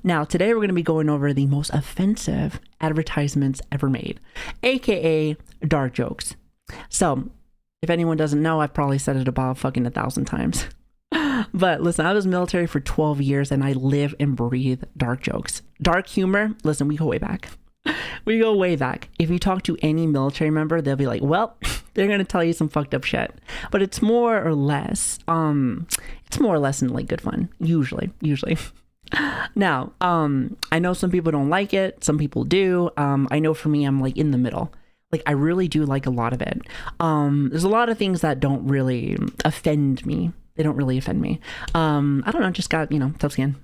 Now, today we're going to be going over the most offensive advertisements ever made, aka dark jokes. So, if anyone doesn't know, I've probably said it about fucking 1,000 times. But listen, I was military for 12 years and I live and breathe dark jokes. Dark humor, listen, we go way back. We go way back. If you talk to any military member, they'll be like, well, they're going to tell you some fucked up shit. But it's more or less in like good fun, usually. Now, I know some people don't like it. Some people do. I know for me, I'm like in the middle. Like, I really do like a lot of it. There's a lot of things that don't really offend me. They don't really offend me. I don't know, just got, tough skin.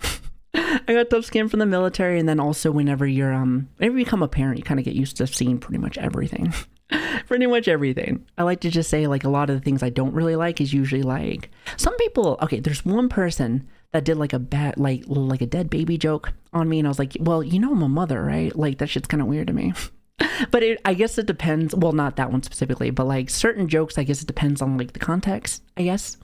I got tough skin from the military. And then also whenever you become a parent, you kind of get used to seeing pretty much everything. Pretty much everything. I like to just say, like, a lot of the things I don't really like is usually like some people. Okay, there's one person that did like a bad, like a dead baby joke on me. And I was like, well, I'm a mother, right? Like, that shit's kind of weird to me. But I guess it depends. Well, not that one specifically, but like certain jokes, I guess it depends on like the context, I guess.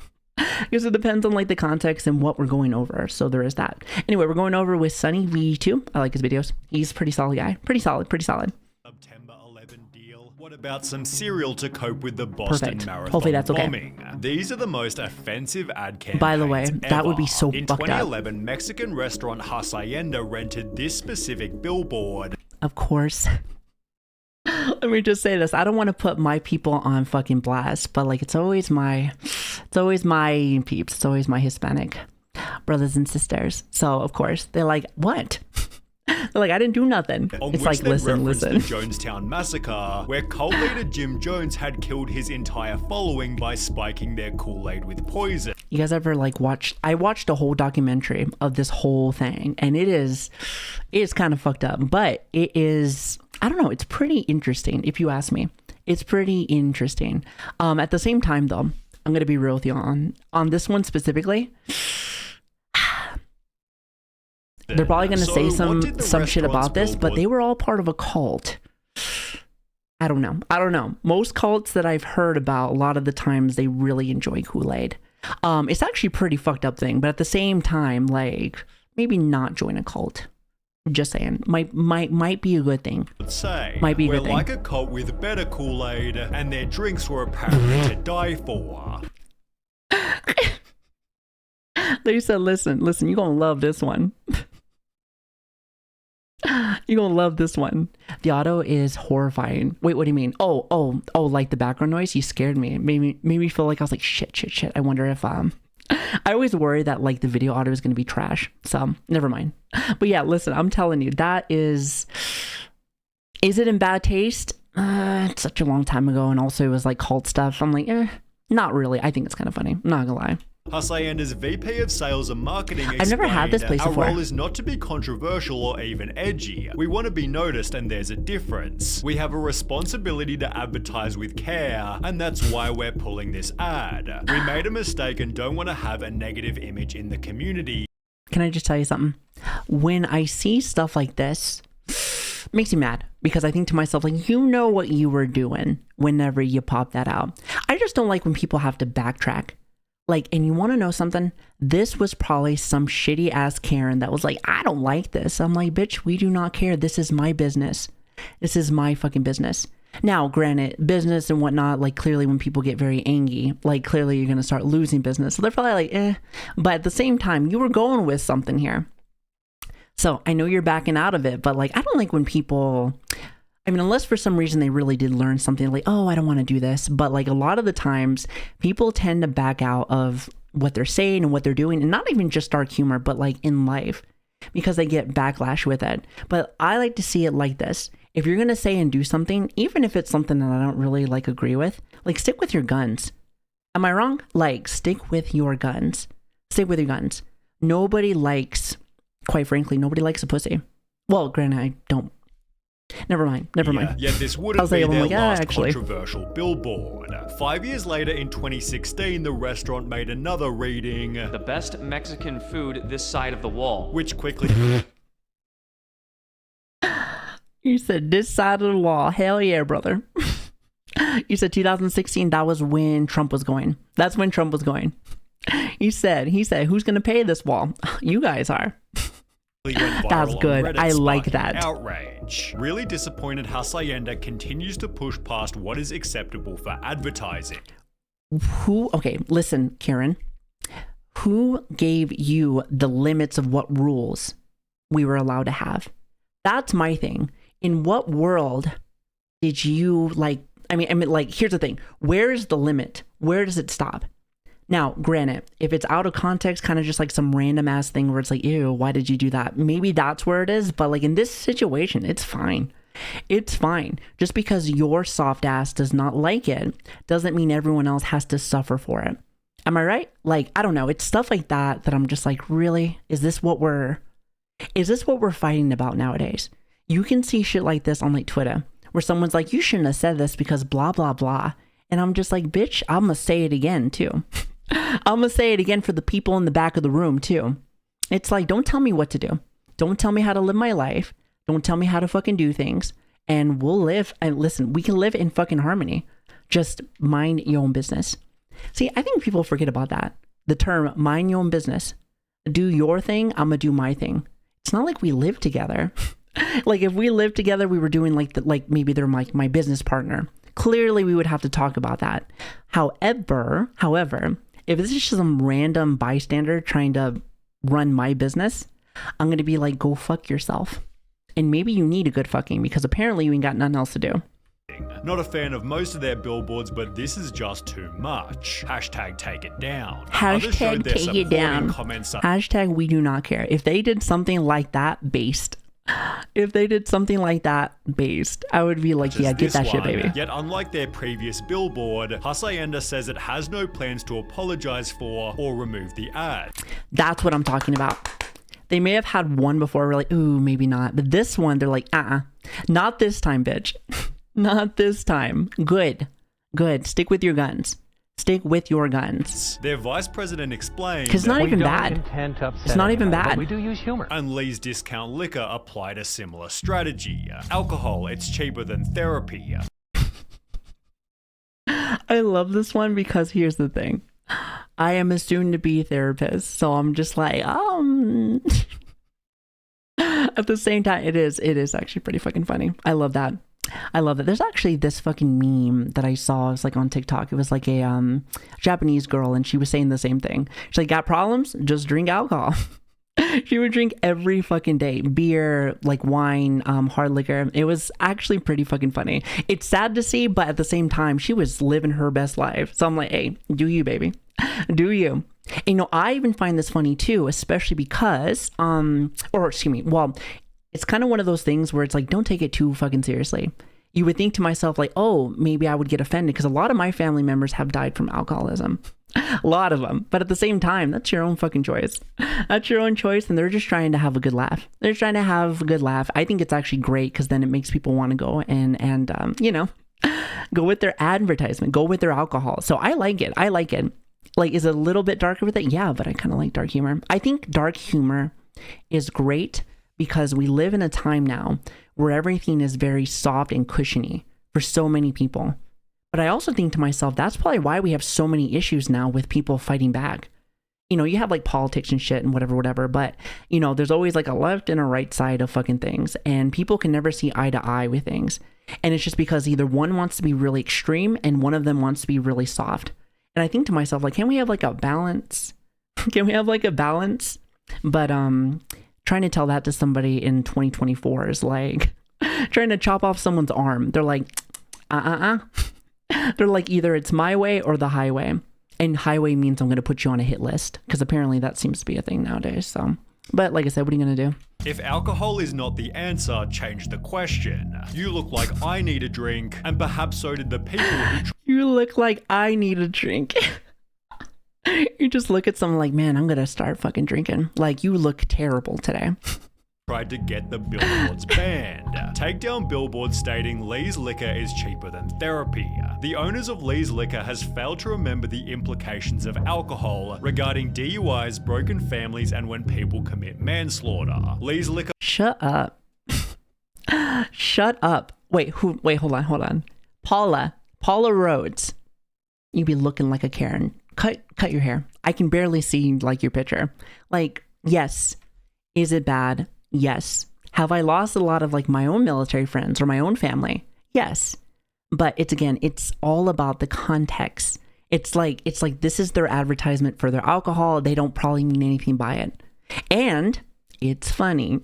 Because it depends on like the context and what we're going over. So there is that. Anyway, we're going over with Sunny V2. I like his videos. He's a pretty solid guy. Pretty solid. September 11 deal. What about some cereal to cope with the Boston Marathon Hopefully that's okay. bombing? These are the most offensive ad campaigns By the way, that ever. would be so In fucked up. 2011, Mexican restaurant Hacienda rented this specific billboard. Of course. Let me just say this. I don't want to put my people on fucking blast, but like it's always my peeps. It's always my Hispanic brothers and sisters. So of course they're like, what? They're like, I didn't do nothing. It's like, listen. The Jonestown massacre, where cult leader Jim Jones had killed his entire following by spiking their Kool-Aid with poison. You guys ever like I watched a whole documentary of this whole thing, and it's kind of fucked up, but it is, I don't know, it's pretty interesting if you ask me. It's pretty interesting. At the same time though, I'm going to be real with you on this one specifically. They're probably going to say some shit about this, but they were all part of a cult. I don't know. Most cults that I've heard about, a lot of the times they really enjoy Kool-Aid. It's actually a pretty fucked up thing, but at the same time, like, maybe not join a cult. Just saying, might be a good thing. Might be a good thing. We're like a cult with better Kool-Aid, and their drinks were apparently to die for. They said, listen, you're gonna love this one. You're gonna love this one. The auto is horrifying. Wait, what do you mean? Oh, like the background noise? You scared me. Made me feel like I was like, shit. I wonder if I always worry that like the video audio is gonna be trash. So never mind. But yeah, listen, I'm telling you, that is it in bad taste? It's such a long time ago, and also it was like cult stuff. I'm like, not really. I think it's kind of funny. I'm not gonna lie. Hacienda's VP of Sales and Marketing explained, I've never had this place before. Our role is not to be controversial or even edgy. We want to be noticed, and there's a difference. We have a responsibility to advertise with care, and that's why we're pulling this ad. We made a mistake and don't want to have a negative image in the community. Can I just tell you something? When I see stuff like this, it makes me mad, because I think to myself, like, you know what you were doing whenever you pop that out. I just don't like when people have to backtrack. Like, and you want to know something? This was probably some shitty ass Karen that was like, I don't like this. I'm like, bitch, we do not care. This is my business. This is my fucking business. Now, granted, business and whatnot, like clearly when people get very angry, like clearly you're going to start losing business. So they're probably like, eh. But at the same time, you were going with something here. So I know you're backing out of it, but like, I don't like when people, I mean, unless for some reason they really did learn something like, oh, I don't want to do this. But like a lot of the times people tend to back out of what they're saying and what they're doing, and not even just dark humor, but like in life, because they get backlash with it. But I like to see it like this. If you're going to say and do something, even if it's something that I don't really like agree with, like stick with your guns. Am I wrong? Like stick with your guns. Stick with your guns. Nobody likes, quite frankly, nobody likes a pussy. Well, granted, I don't. Never mind. Yet this wouldn't be their last controversial billboard. 5 years later, in 2016, the restaurant made another reading. The best Mexican food this side of the wall. Which quickly... You said this side of the wall. Hell yeah, brother. You said 2016, that was when Trump was going. That's when Trump was going. He said, who's going to pay this wall? You guys are. went viral That's good. on Reddit, I like sparking that. outrage. Really disappointed Hacienda continues to push past what is acceptable for advertising. Okay, listen, Karen. Who gave you the limits of what rules we were allowed to have? That's my thing. In what world did you like, I mean, like, here's the thing. Where is the limit? Where does it stop? Now, granted, if it's out of context, kind of just like some random ass thing where it's like, ew, why did you do that? Maybe that's where it is. But like in this situation, it's fine. It's fine. Just because your soft ass does not like it doesn't mean everyone else has to suffer for it. Am I right? Like, I don't know. It's stuff like that that I'm just like, really? Is this what we're fighting about nowadays? You can see shit like this on like Twitter where someone's like, you shouldn't have said this because blah, blah, blah. And I'm just like, bitch, I'm going to say it again too. I'm going to say it again for the people in the back of the room too. It's like, don't tell me what to do. Don't tell me how to live my life. Don't tell me how to fucking do things. And we'll live, and listen, we can live in fucking harmony. Just mind your own business. See, I think people forget about that. The term mind your own business. Do your thing, I'm going to do my thing. It's not like we live together. Like if we lived together, we were doing like maybe they're like my business partner. Clearly we would have to talk about that. However, if this is just some random bystander trying to run my business, I'm going to be like, go fuck yourself. And maybe you need a good fucking because apparently you ain't got nothing else to do. Not a fan of most of their billboards, but this is just too much. Hashtag take it down. Hashtag take it down. Hashtag we do not care. If they did something like that based, I would be like, yeah, get that shit, baby. Yet unlike their previous billboard, Hacienda says it has no plans to apologize for or remove the ad. That's what I'm talking about. They may have had one before, we're like, ooh, maybe not. But this one, they're like, not this time, bitch. Not this time. Good. Stick with your guns. Their vice president explained, because it's not even bad. It's not even bad. We do use humor. And Lee's Discount Liquor applied a similar strategy. Alcohol, it's cheaper than therapy. I love this one because here's the thing. I am a soon-to-be therapist, so I'm just like, at the same time, it is actually pretty fucking funny. I love that. There's actually this fucking meme that I saw. It was like on TikTok. It was like a Japanese girl, and she was saying the same thing. She's like, got problems? Just drink alcohol. She would drink every fucking day. Beer, like wine, hard liquor. It was actually pretty fucking funny. It's sad to see, but at the same time, she was living her best life. So I'm like, hey, do you, baby. Do you. And, you know, I even find this funny too, especially because, it's kind of one of those things where it's like, don't take it too fucking seriously. You would think to myself like, oh, maybe I would get offended because a lot of my family members have died from alcoholism. A lot of them. But at the same time, that's your own fucking choice. That's your own choice. And they're just trying to have a good laugh. I think it's actually great because then it makes people want to go and go with their advertisement, go with their alcohol. So I like it. Like, is it a little bit darker with it? Yeah, but I kind of like dark humor. I think dark humor is great because we live in a time now where everything is very soft and cushiony for so many people. But I also think to myself, that's probably why we have so many issues now with people fighting back. You know, you have like politics and shit and whatever, but you know, there's always like a left and a right side of fucking things, and people can never see eye to eye with things. And it's just because either one wants to be really extreme and one of them wants to be really soft. And I think to myself, like, can we have like a balance? But trying to tell that to somebody in 2024 is like trying to chop off someone's arm. They're like, They're like, either it's my way or the highway. And highway means I'm going to put you on a hit list, because apparently that seems to be a thing nowadays. So, but like I said, what are you going to do? If alcohol is not the answer, change the question. You look like I need a drink, and perhaps so did the people who... You look like I need a drink. You just look at someone like, man, I'm going to start fucking drinking. Like, you look terrible today. Tried to get the billboards banned. Take down billboards stating Lee's Liquor is cheaper than therapy. The owners of Lee's Liquor has failed to remember the implications of alcohol regarding DUIs, broken families, and when people commit manslaughter. Lee's Liquor... Shut up. Shut up. Wait, hold on. Paula Rhodes. You be looking like a Karen. Cut your hair. I can barely see like your picture. Like, yes, Is it bad? Yes. Have I lost a lot of like my own military friends or my own family? Yes. But it's all about the context. It's like this is their advertisement for their alcohol. They don't probably mean anything by it. And it's funny.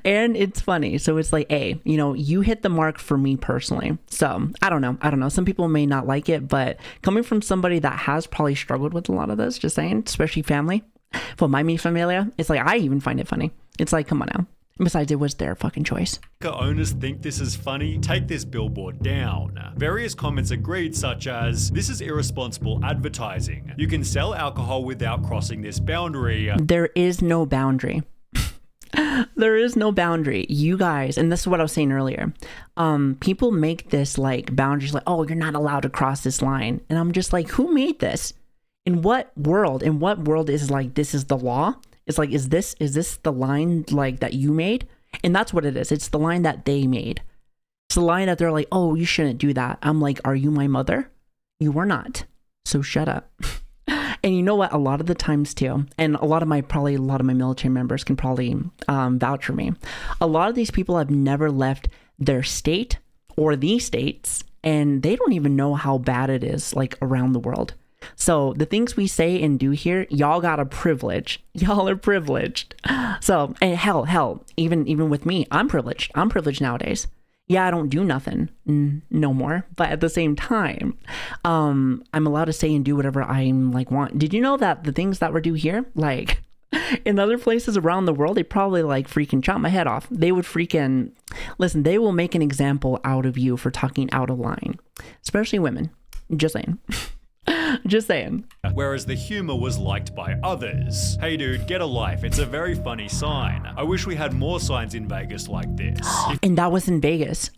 And it's funny. So it's like, hey, you hit the mark for me personally. So I don't know. Some people may not like it, but coming from somebody that has probably struggled with a lot of this, just saying, especially family, for mi familia, it's like, I even find it funny. It's like, come on now. Besides, it was their fucking choice. Owners think this is funny, take this billboard down. Various comments agreed, such as, this is irresponsible advertising. You can sell alcohol without crossing this boundary. There is no boundary. There is no boundary. You guys, and this is what I was saying earlier, people make this like boundaries like, oh, you're not allowed to cross this line. And I'm just like, who made this? In what world is like, this is the law? It's like, is this the line like that you made? And that's what it is. It's the line that they made. It's the line that they're like, oh, you shouldn't do that. I'm like, are you my mother? You are not. So shut up. And you know what? A lot of the times too, and a lot of my military members can probably vouch for me. A lot of these people have never left their state or these states, and they don't even know how bad it is like around the world. So the things we say and do here, y'all got a privilege. Y'all are privileged. So, and hell, even with me, I'm privileged. I'm privileged nowadays. Yeah, I don't do nothing no more. But at the same time, I'm allowed to say and do whatever I like want. Did you know that the things that we do here, like in other places around the world, they probably like freaking chop my head off. They would freaking, listen, they will make an example out of you for talking out of line, especially women. Just saying. Just saying. Whereas the humor was liked by others. Hey dude, get a life. It's a very funny sign. I wish we had more signs in Vegas like this. And that was in Vegas.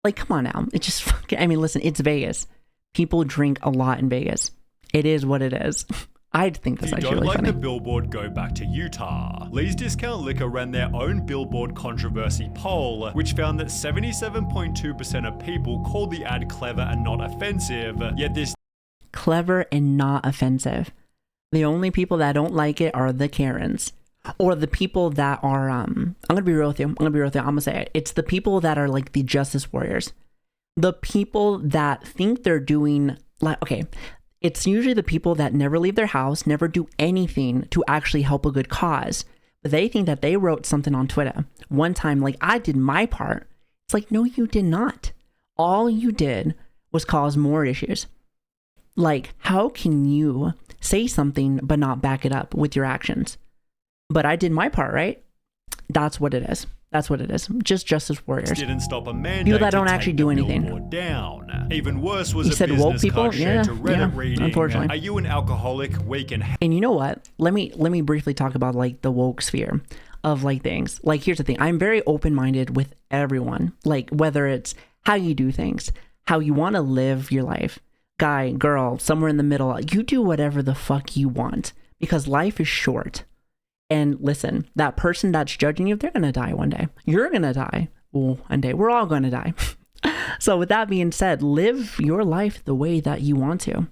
Like, come on now. It just fucking, I mean, listen, it's Vegas. People drink a lot in Vegas. It is what it is. I think that's actually really funny. If you don't like the billboard, go back to Utah. Lee's Discount Liquor ran their own billboard controversy poll, which found that 77.2% of people called the ad clever and not offensive, yet this clever and not offensive. The only people that don't like it are the Karens, or the people that are I'm gonna be real with you. I'm gonna say it. It's the people that are like the justice warriors, the people that think they're doing like, okay, it's usually the people that never leave their house, never do anything to actually help a good cause, but they think that they wrote something on Twitter one time like, I did my part. It's like, no, you did not. All you did was cause more issues. Like, how can you say something but not back it up with your actions? But I did my part, right? That's what it is. That's what it is. Just justice warriors. Didn't stop a mandate people that don't actually do anything. Down. Even worse was you said woke people. Yeah, to Reddit reading. Unfortunately. Are you an alcoholic, weak, and you know what? Let me briefly talk about like the woke sphere of like things. Like, here's the thing. I'm very open-minded with everyone. Like, whether it's how you do things, how you want to live your life. Guy, girl, somewhere in the middle, you do whatever the fuck you want because life is short. And listen, that person that's judging you, they're gonna die one day. You're gonna die one day. We're all gonna die. So with that being said, live your life the way that you want to.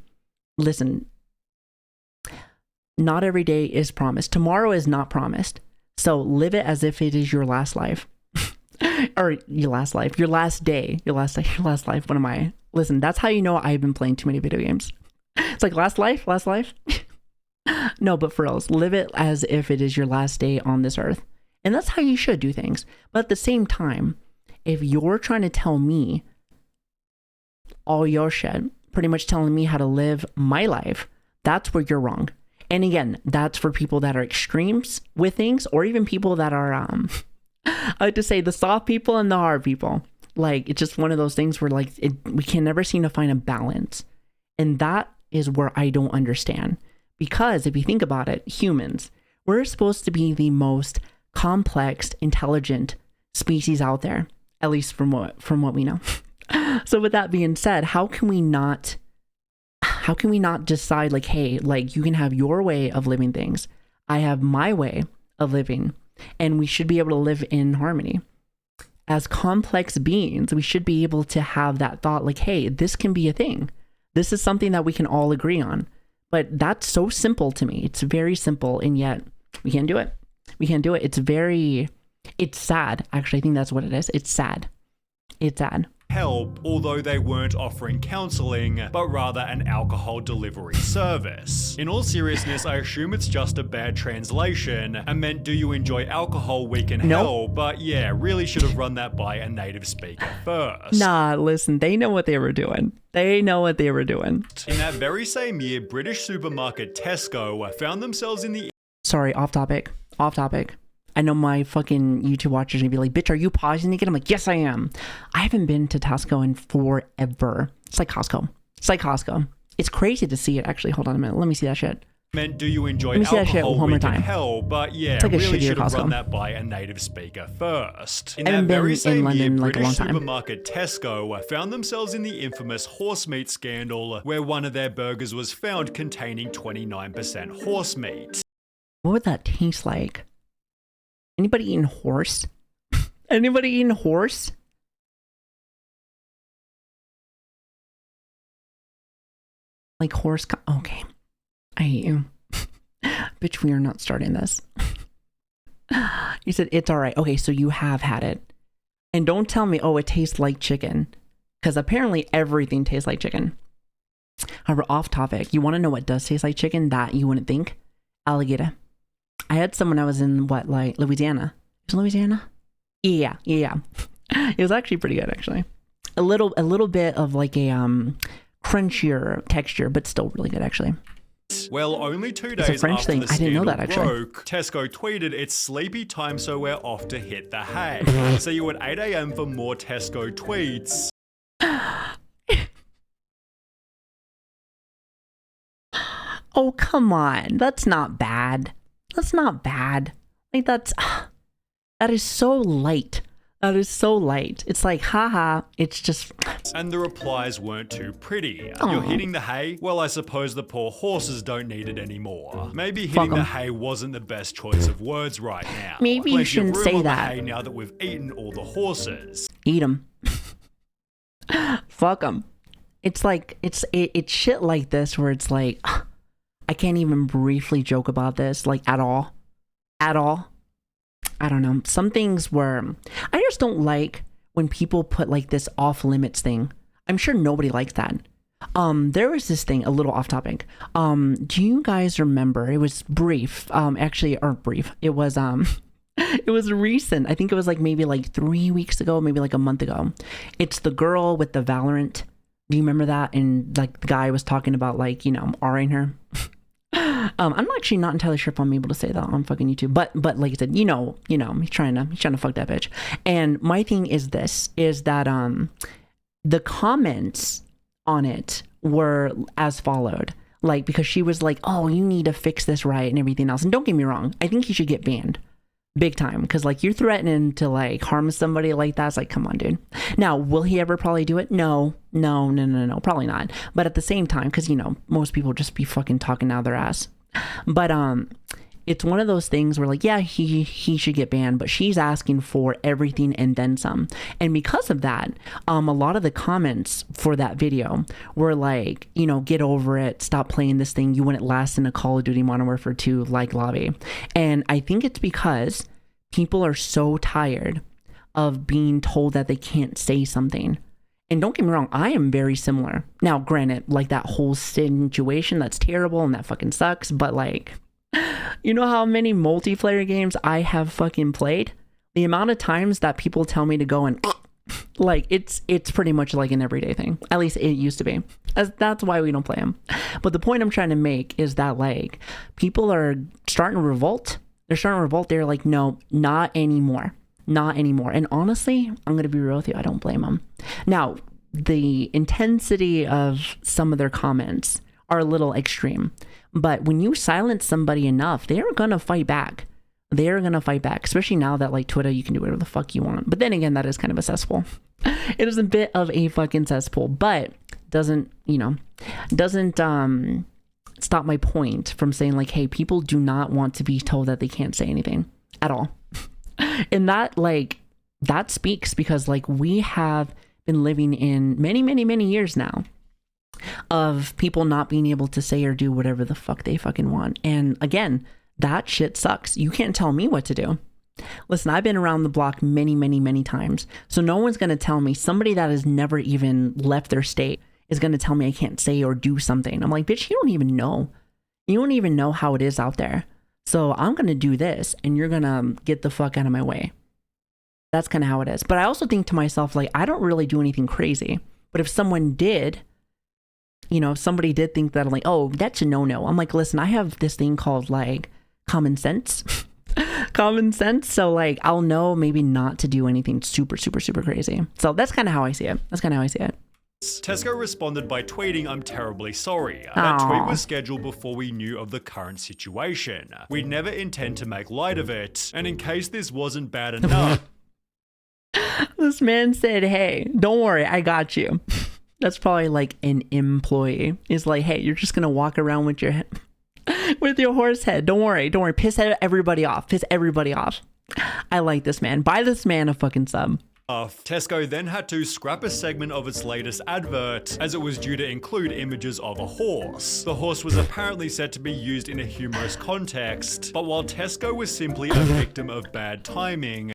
Listen, not every day is promised. Tomorrow is not promised. So live it as if it is your last life. Or your last life, your last day, your last life. What am I? Listen, that's how you know I've been playing too many video games. It's like last life. No, but for reals, live it as if it is your last day on this earth. And that's how you should do things. But at the same time, if you're trying to tell me all your shit, pretty much telling me how to live my life, that's where you're wrong. And again, that's for people that are extremes with things, or even people that are, I like to say the soft people and the hard people. Like, it's just one of those things where like we can never seem to find a balance. And that is where I don't understand. Because if you think about it, humans, we're supposed to be the most complex, intelligent species out there, at least from what we know. So with that being said, how can we not decide like, hey, like you can have your way of living things. I have my way of living, and we should be able to live in harmony. As complex beings, we should be able to have that thought like, hey, this can be a thing. This is something that we can all agree on. But that's so simple to me. It's very simple, and yet we can't do it. We can't do it. It's sad. Actually, I think that's what it is. It's sad. It's sad. Help, although they weren't offering counseling, but rather an alcohol delivery service. In all seriousness, I assume it's just a bad translation and meant do you enjoy alcohol, we can help, but yeah, really should have run that by a native speaker first. Nah, listen, they know what they were doing. They know what they were doing. In that very same year, British supermarket Tesco found themselves in the... Sorry, off topic. I know my fucking YouTube watchers are gonna be like, bitch, are you pausing again? I'm like, yes, I am. I haven't been to Tesco in forever. It's like Costco. It's crazy to see it, actually. Hold on a minute. Let me see that shit. Meant do you enjoy alcohol, we can help, but yeah, it's like really should have run that by a native speaker first. In that haven't very been same in London year, like a long British time. supermarket Tesco found themselves in the infamous horse meat scandal, where one of their burgers was found containing 29% horse meat. What would that taste like? Anybody eating horse? Anybody eating horse? Like horse? Okay. I hate you. Bitch, we are not starting this. You said it's all right. Okay, so you have had it. And don't tell me, oh, it tastes like chicken. Because apparently everything tastes like chicken. However, off topic, you want to know what does taste like chicken that you wouldn't think? Alligator. I had someone, I was in Louisiana. Is it Louisiana? Yeah. It was actually pretty good, actually. A little bit of like a crunchier texture, but still really good, actually. Well, only 2 days after French thing. the I didn't know scandal that, actually. broke, Tesco tweeted, "It's sleepy time, so we're off to hit the hay." See you at 8 a.m. for more Tesco tweets. Oh, come on. That's not bad. Like, that is so light. It's like, haha, it's just... And the replies weren't too pretty. You're hitting the hay? Well, I suppose the poor horses don't need it anymore. Maybe hitting the hay wasn't the best choice of words right now. Maybe you shouldn't say that. Hay now that we've eaten all the horses. Eat them. Fuck them. It's like, it's shit like this where it's like... I can't even briefly joke about this, like, at all. I don't know. Some things were... I just don't like when people put, like, this off-limits thing. I'm sure nobody likes that. There was this thing, a little off-topic. Do you guys remember? It was brief. It was, it was recent. I think it was, like, maybe, like, 3 weeks ago, maybe, like, a month ago. It's the girl with the Valorant. Do you remember that? And, like, the guy was talking about, like, you know, R-ing her. I'm actually not entirely sure if I'm able to say that on fucking YouTube, but like I said, you know, he's trying to fuck that bitch. And my thing is that the comments on it were as followed, like, because she was like, oh, you need to fix this right and everything else. And don't get me wrong, I think he should get banned big time, because like you're threatening to like harm somebody like that. It's like, come on, dude. Now, will he ever probably do it? No, probably not. But at the same time, because you know, most people just be fucking talking out of their ass. But it's one of those things where like, yeah, he should get banned, but she's asking for everything and then some. And because of that, a lot of the comments for that video were like, you know, get over it, stop playing this thing, you wouldn't last in a Call of Duty Modern Warfare 2 like lobby. And I think it's because people are so tired of being told that they can't say something. And don't get me wrong, I am very similar. Now, granted, like that whole situation, that's terrible and that fucking sucks, but like, you know how many multiplayer games I have fucking played? The amount of times that people tell me to go and like, it's pretty much like an everyday thing. At least it used to be. That's why we don't play them. But the point I'm trying to make is that like, people are starting to revolt. They're like, no, not anymore. And honestly, I'm going to be real with you, I don't blame them. Now, the intensity of some of their comments are a little extreme, but when you silence somebody enough, they're going to fight back. Especially now that like Twitter, you can do whatever the fuck you want. But then again, that is kind of a cesspool. It is a bit of a fucking cesspool, but doesn't stop my point from saying like, hey, people do not want to be told that they can't say anything at all. And that speaks because like we have been living in many years now of people not being able to say or do whatever the fuck they fucking want. And again, That shit sucks. You can't tell me what to do. Listen, I've been around the block many, many, many times. So no one's going to tell me, somebody that has never even left their state is going to tell me I can't say or do something. I'm like, bitch, you don't even know. You don't even know how it is out there. So I'm going to do this and you're going to get the fuck out of my way. That's kind of how it is. But I also think to myself, like, I don't really do anything crazy. But if someone did, you know, if somebody did think that, I'm like, oh, that's a no-no. I'm like, listen, I have this thing called like common sense. Common sense. So like, I'll know maybe not to do anything super, super, super crazy. So that's kind of how I see it. That's kind of how I see it. Tesco responded by tweeting, "I'm terribly sorry. That tweet was scheduled before we knew of the current situation. We never intend to make light of it. And in case this wasn't bad enough..." This man said, hey, don't worry, I got you. That's probably like an employee. He's like, hey, you're just going to walk around with your head, with your horse head. Don't worry. Piss everybody off. Piss everybody off. I like this man. Buy this man a fucking sub. Tesco then had to scrap a segment of its latest advert as it was due to include images of a horse. The horse was apparently set to be used in a humorous context, but while Tesco was simply a victim of bad timing,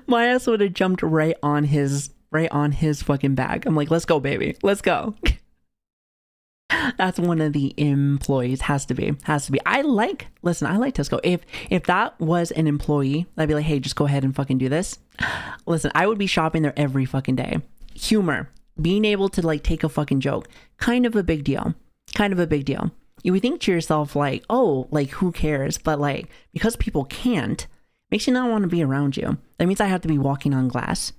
my ass would have jumped right on his fucking bag. I'm like, let's go, baby. Let's go. That's one of the employees. Has to be. I like Tesco. If that was an employee, I'd be like, hey, just go ahead and fucking do this. Listen, I would be shopping there every fucking day. Humor, being able to like take a fucking joke, kind of a big deal. You would think to yourself like, oh, like who cares? But like, because people can't, makes you not want to be around you. That means I have to be walking on glass.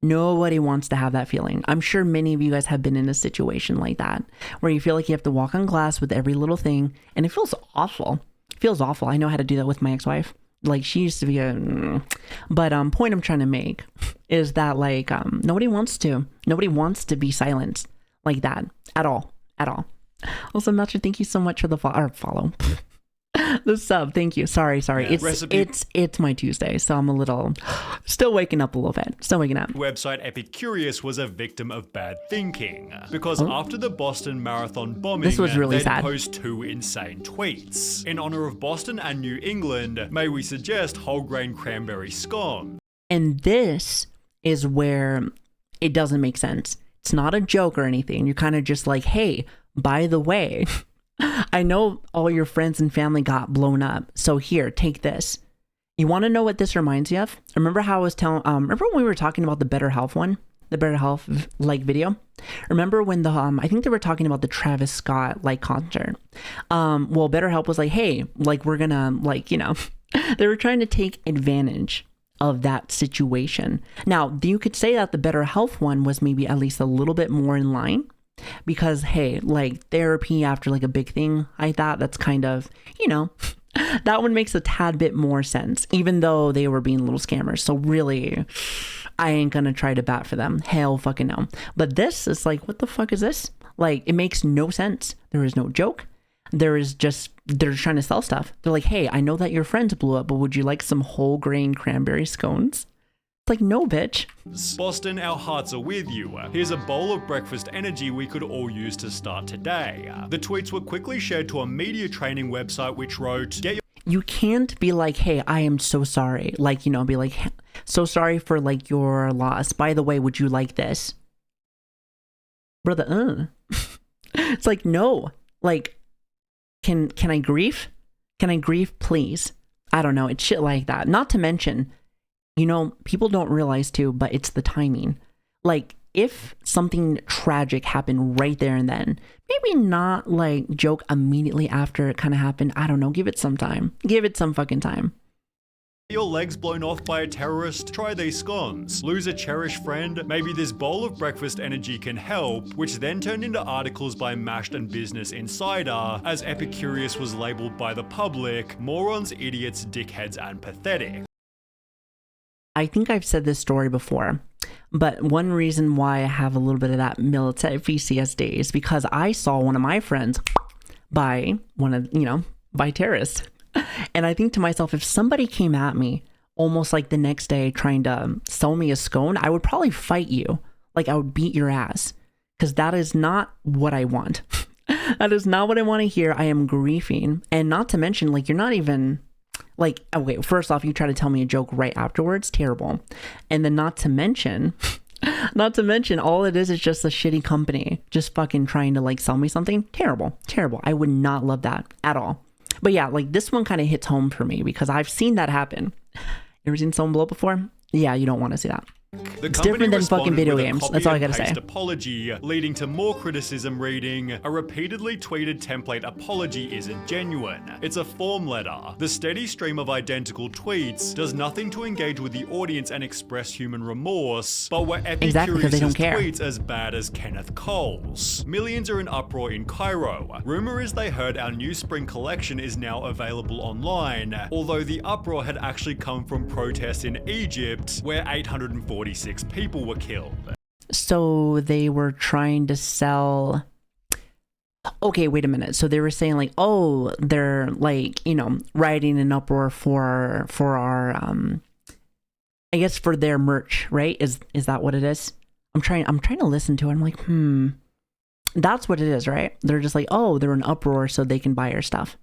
Nobody wants to have that feeling. I'm sure many of you guys have been in a situation like that, where you feel like you have to walk on glass with every little thing, and it feels awful. I know how to do that with my ex-wife. Like, she used to be but point I'm trying to make is that like nobody wants to be silenced like that at all. Also, Melcher, thank you so much for the follow. The sub, thank you. Sorry. It's my Tuesday, so I'm a little still waking up a little bit. Website Epicurious was a victim of bad thinking because after the Boston Marathon bombing, this was really sad. Post two insane tweets in honor of Boston and New England. May we suggest whole grain cranberry scone? And this is where it doesn't make sense. It's not a joke or anything. You're kind of just like, hey, by the way, I know all your friends and family got blown up, so here, take this. You want to know what this reminds you of? Remember how I was telling, remember when we were talking about the Better Health one? The Better Health, like, video? Remember when the, I think they were talking about the Travis Scott, like, concert. Well, Better Health was like, hey, like, we're gonna, like, you know, they were trying to take advantage of that situation. Now, you could say that the Better Health one was maybe at least a little bit more in line. Because, hey, like therapy after like a big thing like that, that's kind of, you know, that one makes a tad bit more sense, even though they were being little scammers. So really, I ain't gonna try to bat for them. Hell fucking no. But this is like, what the fuck is this? Like, it makes no sense. There is no joke. They're trying to sell stuff. They're like, hey, I know that your friends blew up, but would you like some whole grain cranberry scones? Like, no, bitch. Boston, our hearts are with you. Here's a bowl of breakfast energy we could all use to start today. The tweets were quickly shared to a media training website which wrote, you can't be like, hey, I am so sorry. Like, you know, be like, so sorry for like your loss. By the way, would you like this? Brother, It's like, no. Like, can I grieve? Can I grieve, please? I don't know. It's shit like that. Not to mention, you know, people don't realize too, but it's the timing. Like, if something tragic happened right there and then, maybe not like joke immediately after it kind of happened. I don't know. Give it some time. Give it some fucking time. Your legs blown off by a terrorist? Try these scones. Lose a cherished friend? Maybe this bowl of breakfast energy can help, which then turned into articles by Mashed and Business Insider, as Epicurious was labeled by the public, morons, idiots, dickheads, and pathetic. I think I've said this story before, but one reason why I have a little bit of that military PTSD is because I saw one of my friends by terrorists. And I think to myself, if somebody came at me almost like the next day trying to sell me a scone, I would probably fight you. Like, I would beat your ass, because that is not what I want. That is not what I want to hear. I am grieving. And not to mention, like, you're not even Like, okay, first off, you try to tell me a joke right afterwards, terrible. And then not to mention, all it is just a shitty company just fucking trying to like sell me something. Terrible. I would not love that at all. But yeah, like this one kind of hits home for me because I've seen that happen. You ever seen someone blow up before? Yeah, you don't want to see that. It's different than fucking video games. That's all I gotta say. Apology, leading to more criticism reading, a repeatedly tweeted template apology isn't genuine. It's a form letter. The steady stream of identical tweets does nothing to engage with the audience and express human remorse, but were Epicurus's tweets as bad as Kenneth Cole's. Millions are in uproar in Cairo. Rumor is they heard our new spring collection is now available online, although the uproar had actually come from protests in Egypt, where 846 people were killed. So they were trying to sell... Okay, wait a minute. So they were saying like, oh, they're like, you know, rioting an uproar for our I guess for their merch, right? Is that what it is? I'm trying to listen to it. I'm like, that's what it is, right? They're just like, oh, they're in uproar so they can buy our stuff.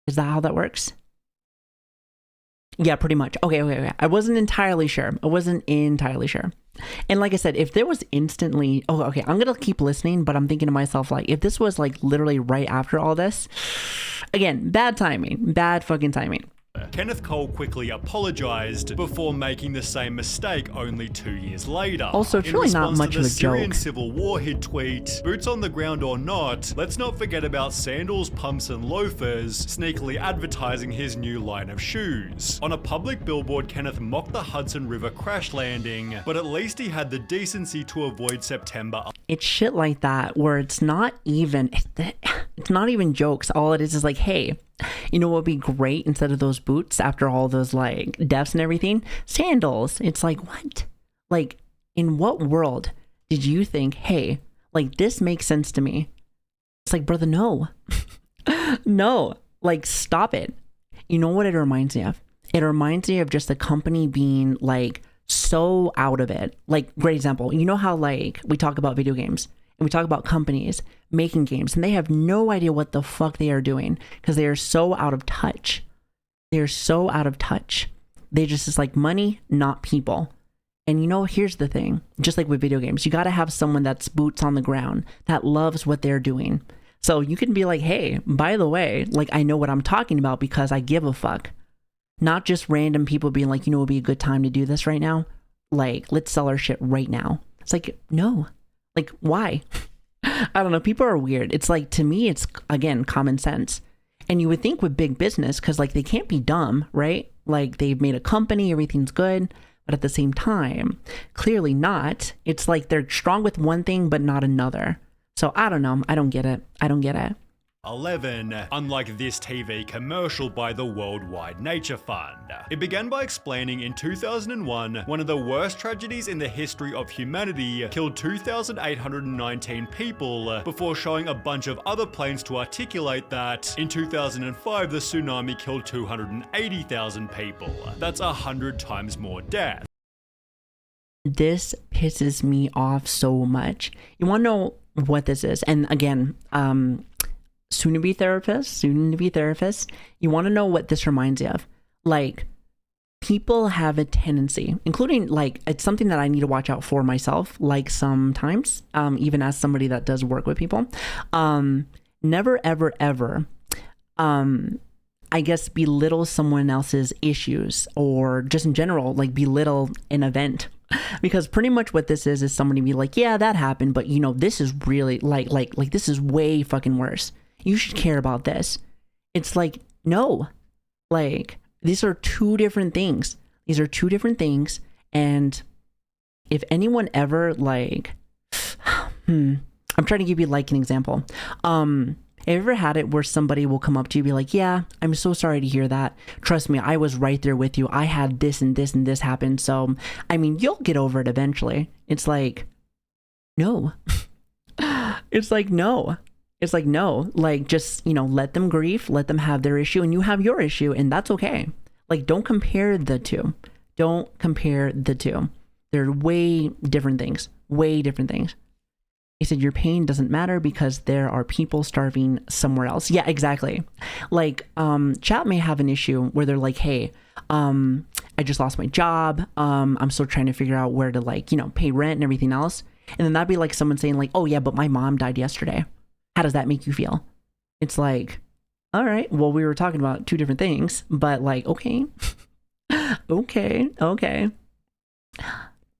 Is that how that works? Yeah, pretty much. Okay. I wasn't entirely sure. And like I said, if there was instantly... Oh, okay, I'm going to keep listening, but I'm thinking to myself, like, if this was, like, literally right after all this... Again, bad timing. Bad fucking timing. Kenneth Cole quickly apologized before making the same mistake only 2 years later. Also, it's really not much of a joke. Syrian civil war he'd tweet, "Boots on the ground or not, let's not forget about sandals, pumps and loafers," sneakily advertising his new line of shoes. On a public billboard, Kenneth mocked the Hudson River crash landing, but at least he had the decency to avoid September. It's shit like that where it's not even jokes. All it is like, hey, you know what would be great instead of those boots after all those like deaths and everything? Sandals. It's like, what? Like, in what world did you think, hey, like this makes sense to me? It's like, brother, no. No, like stop it. You know what it reminds me of? It reminds me of just a company being like so out of it. Like, great example, you know how like we talk about video games and we talk about companies making games and they have no idea what the fuck they are doing because they are so out of touch. They're so out of touch. They just is like money, not people. And you know, here's the thing, just like with video games, you got to have someone that's boots on the ground that loves what they're doing. So you can be like, hey, by the way, like I know what I'm talking about because I give a fuck. Not just random people being like, you know, it would be a good time to do this right now. Like, let's sell our shit right now. It's like, no. Like, why? I don't know. People are weird. It's like, to me, it's, again, common sense. And you would think with big business, because, like, they can't be dumb, right? Like, they've made a company, everything's good. But at the same time, clearly not. It's like they're strong with one thing, but not another. So, I don't know. I don't get it. 11, unlike this TV commercial by the Worldwide Nature Fund. It began by explaining in 2001, one of the worst tragedies in the history of humanity killed 2,819 people, before showing a bunch of other planes to articulate that in 2005 the tsunami killed 280,000 people. That's 100 times more death. This pisses me off so much. You want to know what this is? And again, soon to be therapist, you want to know what this reminds you of? Like, people have a tendency, including like, it's something that I need to watch out for myself, like sometimes, even as somebody that does work with people, never, ever, ever, I guess, belittle someone else's issues, or just in general, like belittle an event. Because pretty much what this is somebody be like, yeah, that happened, but you know, this is really like this is way fucking worse. You should care about this. It's like, no, like these are two different things. And if anyone ever like, I'm trying to give you like an example. Have you ever had it where somebody will come up to you and be like, yeah, I'm so sorry to hear that. Trust me, I was right there with you. I had this and this and this happen. So, I mean, you'll get over it eventually. It's like, no. It's like, no. Like, just, you know, let them grieve, let them have their issue, and you have your issue, and that's okay. Like, don't compare the two. They're way different things. He said, your pain doesn't matter because there are people starving somewhere else. Yeah, exactly. Like, chat may have an issue where they're like, hey, I just lost my job. I'm still trying to figure out where to, like, you know, pay rent and everything else. And then that'd be like someone saying like, oh yeah, but my mom died yesterday. How does that make you feel? It's like, all right, well, we were talking about two different things, but like, okay. okay.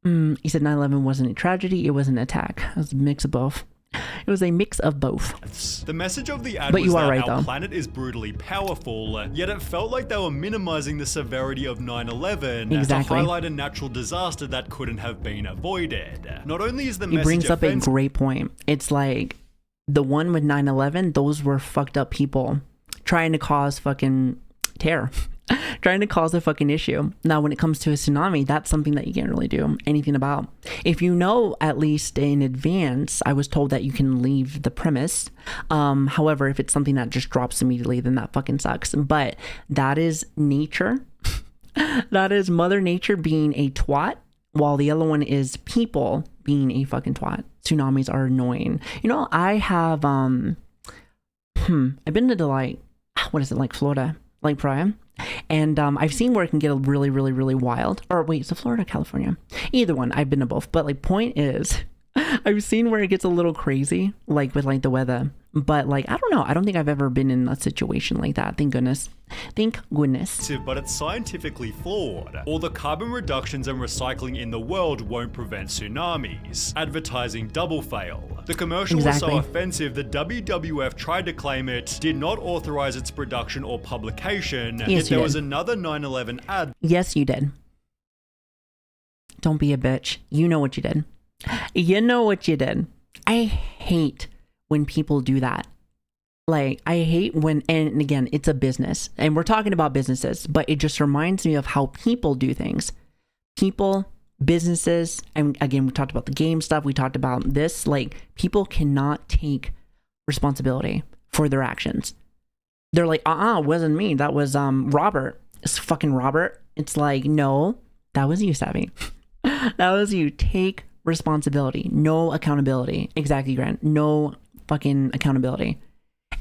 He said 9/11 wasn't a tragedy, it was an attack. It was a mix of both. It was a mix of both. The message of the ad but was that right, our planet is brutally powerful, yet it felt like they were minimizing the severity of 9/11 to highlight a natural disaster that couldn't have been avoided. Not only is the message brings up a great point. It's like the one with 9/11, those were fucked up people trying to cause fucking terror. Trying to cause a fucking issue. Now, when it comes to a tsunami, that's something that you can't really do anything about. If you know, at least in advance, I was told that you can leave the premise. However, if it's something that just drops immediately, then that fucking sucks. But that is nature. That is Mother Nature being a twat, while the other one is people being a fucking twat. Tsunamis are annoying. You know, I have, I've been to like, what is it, like Florida, like Praia. And I've seen where it can get really, really, really wild. Or wait, is it Florida or California? Either one. I've been to both. But like, point is, I've seen where it gets a little crazy, like with like the weather. But like, I don't know. I don't think I've ever been in a situation like that. Thank goodness. Thank goodness. But it's scientifically flawed. All the carbon reductions and recycling in the world won't prevent tsunamis. Advertising double fail. The commercial was so offensive that WWF tried to claim it did not authorize its production or publication. Yet there was another 9/11 ad. Yes, you did. Don't be a bitch. You know what you did. You know what you did. I hate when people do that. Like, I hate when, and again, it's a business and we're talking about businesses, but it just reminds me of how people do things. People, businesses, and again, we talked about the game stuff. We talked about this, like, people cannot take responsibility for their actions. They're like, it wasn't me. That was, Robert. It's fucking Robert. It's like, no, that was you, Savii. That was you. Take responsibility. No accountability. Exactly, Grant. No fucking accountability.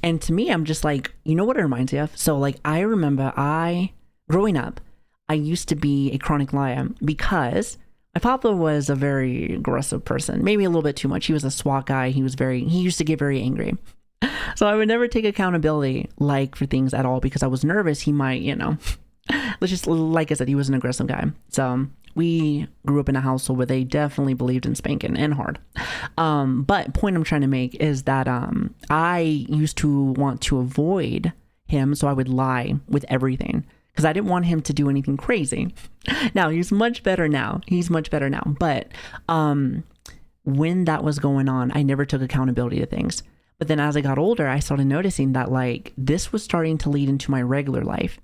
And to me, I'm just like, you know what it reminds me of? So like, I remember growing up, I used to be a chronic liar because my papa was a very aggressive person, maybe a little bit too much. He was a SWAT guy. He used to get very angry. So I would never take accountability like for things at all because I was nervous. He might, you know, let's just, like I said, he was an aggressive guy. So we grew up in a household where they definitely believed in spanking and hard. But point I'm trying to make is that I used to want to avoid him, so I would lie with everything because I didn't want him to do anything crazy. Now he's much better now. But when that was going on, I never took accountability to things. But then as I got older, I started noticing that like this was starting to lead into my regular life,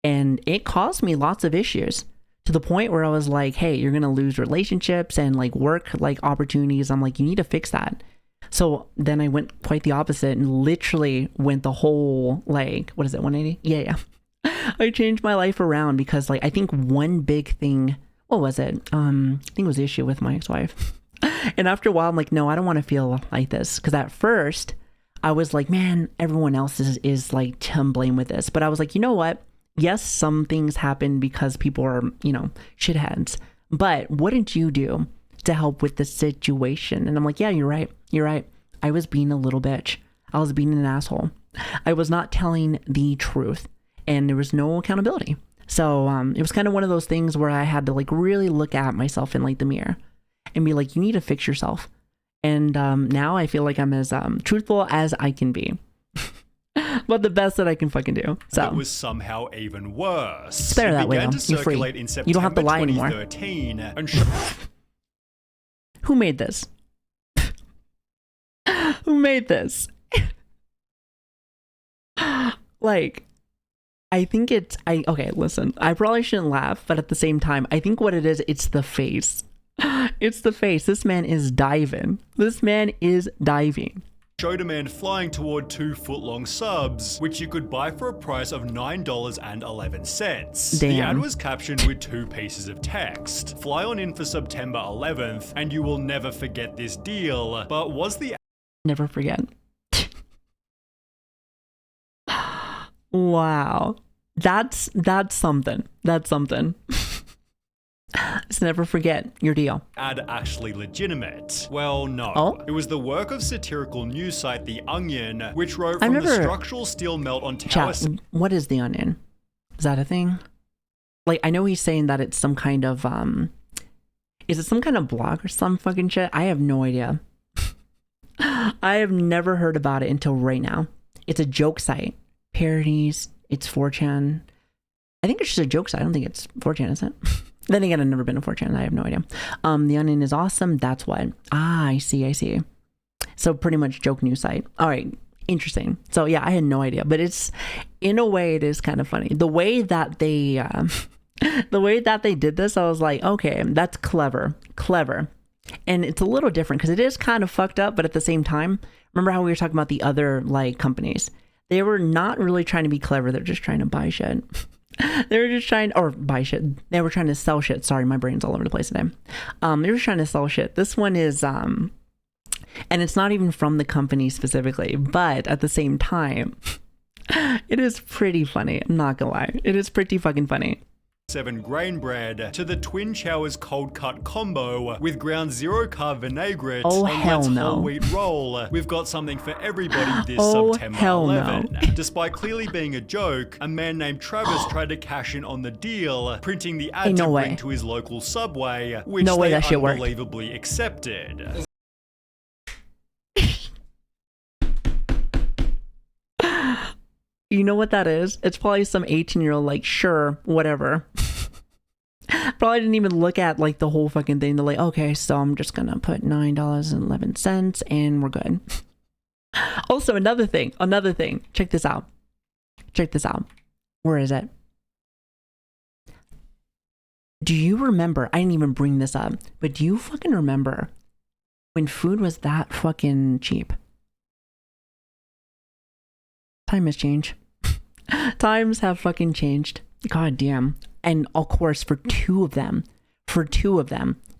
and it caused me lots of issues. To the point where I was like, hey, you're going to lose relationships and like work like opportunities. I'm like, you need to fix that. So then I went quite the opposite and literally went the whole, like, what is it, 180? Yeah. I changed my life around because like, I think one big thing, what was it? I think it was the issue with my ex-wife. And after a while, I'm like, no, I don't want to feel like this. Because at first I was like, man, everyone else is like to blame with this. But I was like, you know what? Yes, some things happen because people are, you know, shitheads. But what did you do to help with the situation? And I'm like, yeah, you're right. I was being a little bitch. I was being an asshole. I was not telling the truth. And there was no accountability. So it was kind of one of those things where I had to like really look at myself in like the mirror and be like, you need to fix yourself. And now I feel like I'm as truthful as I can be. But the best that I can fucking do. So it was somehow even worse. It's better that way, though. You're free. You don't have to lie anymore. Who made this? Who made this? Like, I think okay, listen, I probably shouldn't laugh, but at the same time, I think what it is, it's the face. It's the face. This man is diving. showed a man flying toward 2-foot-long subs, which you could buy for a price of $9.11. The ad was captioned with 2 pieces of text. Fly on in for September 11th, and you will never forget this deal. But was the never forget. Wow. That's something. That's something. Just never forget your deal. Ad actually legitimate? Well, no. Oh? It was the work of satirical news site The Onion, which wrote from the structural steel melt on tower... Chat, what is The Onion? Is that a thing? Like, I know he's saying that it's some kind of, is it some kind of blog or some fucking shit? I have no idea. I have never heard about it until right now. It's a joke site. Parodies. It's 4chan. I think it's just a joke site. I don't think it's 4chan, is it? Then again, I've never been to 4chan. I have no idea. The Onion is awesome. That's what. Ah, I see. So pretty much joke news site. All right. Interesting. So yeah, I had no idea, but it's, in a way, it is kind of funny. The way that they, did this, I was like, okay, that's clever. And it's a little different because it is kind of fucked up, but at the same time, remember how we were talking about the other like companies? They were not really trying to be clever. They're just trying to buy shit. They were just trying, or buy shit. They were trying to sell shit. Sorry, my brain's all over the place today. They were trying to sell shit. This one is, and it's not even from the company specifically, but at the same time, it is pretty funny. I'm not gonna lie. It is pretty fucking funny. 7 grain bread to the Twin Chowers cold cut combo with ground 0 carb vinaigrette and whole wheat roll. We've got something for everybody this September 11. No. Despite clearly being a joke, a man named Travis tried to cash in on the deal, printing the ad to bring to his local Subway, which they unbelievably accepted. You know what that is? It's probably some 18-year-old like, sure, whatever. Probably didn't even look at like the whole fucking thing. They're like, okay, so I'm just gonna put $9.11 and we're good. Also, another thing. Check this out. Where is it? Do you remember? I didn't even bring this up, but do you fucking remember when food was that fucking cheap? Time has changed. Times have fucking changed. God damn. And of course, for two of them, you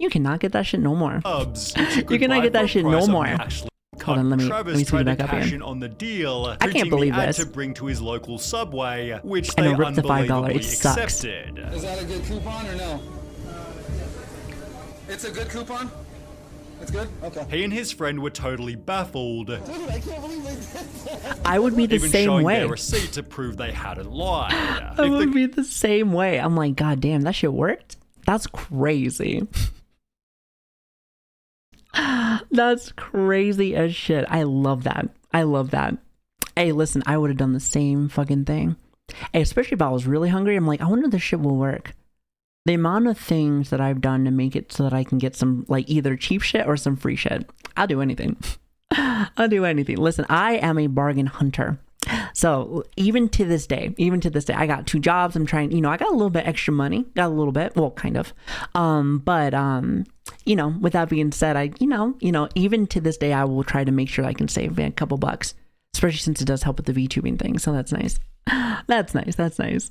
cannot get that shit no more. You cannot get that shit no more. Hold on, let me see back up here. On the deal, I can't believe this. To bring to his local Subway, which and they ripped the $5. It sucks. Accepted. Is that a good coupon or no? It's a good coupon? It's good? Okay. He and his friend were totally baffled. Dude, I can't believe they did that. I would be the even same showing way. Their receipt to prove they hadn't lied. I would be the same way. I'm like, God damn, that shit worked? That's crazy. That's crazy as shit. I love that. Hey, listen, I would have done the same fucking thing. Hey, especially if I was really hungry. I'm like, I wonder if this shit will work. The amount of things that I've done to make it so that I can get some, like, either cheap shit or some free shit. I'll do anything. Listen, I am a bargain hunter. So even to this day, I got 2 jobs. I'm trying, I got a little bit extra money, well, kind of. With that being said, even to this day, I will try to make sure I can save a couple bucks, especially since it does help with the VTubing thing. So that's nice. That's nice.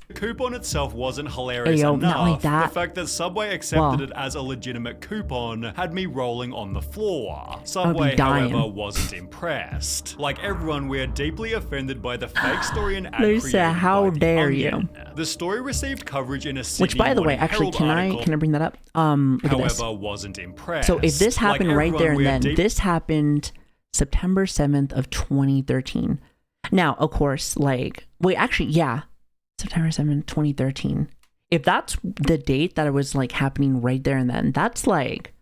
The coupon itself wasn't hilarious enough. Not like that. The fact that Subway accepted it as a legitimate coupon had me rolling on the floor. Subway, however, wasn't impressed. Like everyone, we are deeply offended by the fake story and ad created how by dare The you? Onion. The story received coverage in a Sydney Which, by the way, Morning actually, Herald can I bring that up? Look at this. However, wasn't impressed. So if this happened like right there and everyone, then, this happened September 7th of 2013. Now, of course, September 7th, 2013. If that's the date that it was like happening right there and then, that's like,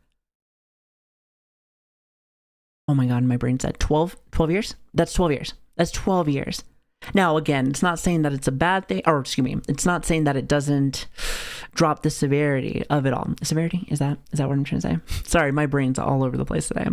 oh my God, my brain said 12 years? That's 12 years. That's 12 years. Now, again, it's not saying that it's a bad thing, or excuse me, it's not saying that it doesn't drop the severity of it all. Severity? Is that what I'm trying to say? Sorry, my brain's all over the place today.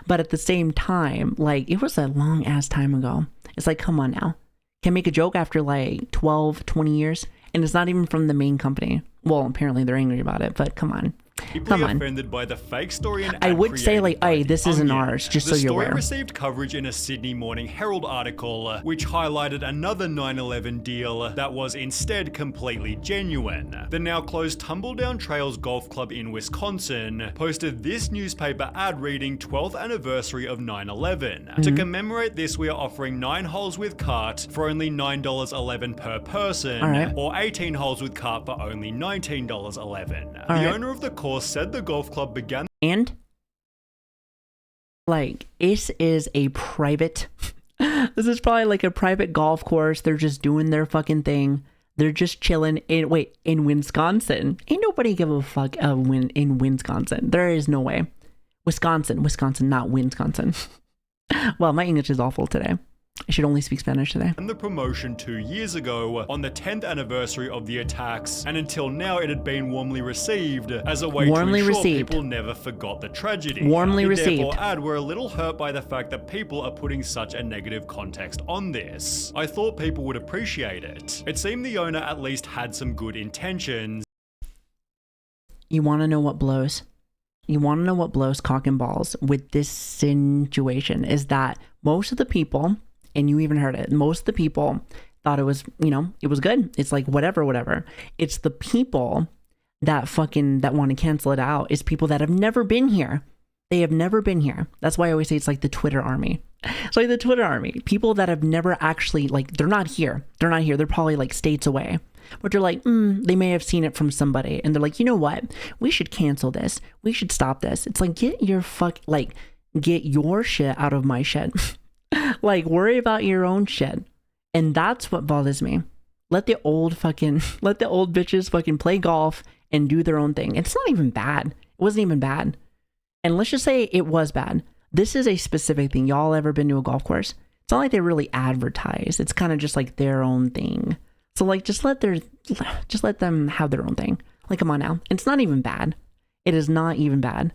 But at the same time, like, it was a long ass time ago. It's like, come on now. Can make a joke after like 12, 20 years, and it's not even from the main company. Well, apparently they're angry about it, but come on. deeply on. offended by the fake story and I ad would say, like, created by hey, this The isn't Onion. ours, just the so you're story aware. received coverage in a Sydney Morning Herald article, which highlighted another 9/11 deal that was instead completely genuine. The now closed Tumbledown Trails Golf Club in Wisconsin posted this newspaper ad reading 12th anniversary of 9/11. To commemorate this, we are offering 9 holes with cart for only $9.11 per person, Alright. or 18 holes with cart for only $19.11. The Alright. owner of the course said the golf club began And like, this is a private, this is probably like a private golf course. They're just doing their fucking thing. They're just chilling in Wisconsin. Ain't nobody give a fuck in Wisconsin. There is no way. Wisconsin, not Wisconsin. Well, my English is awful today. I should only speak Spanish today. the promotion 2 years ago on the 10th anniversary of the attacks, and until now it had been warmly received as a way to ensure people never forgot the tragedy. Warmly We received. therefore add, we're a little hurt by the fact that people are putting such a negative context on this. I thought people would appreciate it. It seemed the owner at least had some good intentions. You want to know what blows? You want to know what blows cock and balls with this situation is that most of the people, and you even heard it, most of the people thought it was, it was good. It's like, whatever. It's the people that want to cancel it out. It's people that have never been here. They have never been here. That's why I always say it's like the Twitter army. It's like the Twitter army. People that have never actually, like, they're not here. They're probably like states away. But they're like, they may have seen it from somebody. And they're like, you know what? We should cancel this. We should stop this. It's like, get your shit out of my shit. Like, worry about your own shit. And that's what bothers me. Let the old bitches fucking play golf and do their own thing. It's not even bad. It wasn't even bad. And let's just say it was bad. This is a specific thing. Y'all ever been to a golf course? It's not like they really advertise. It's kind of just like their own thing. So like, just let them have their own thing. Like, come on now. It's not even bad. It is not even bad.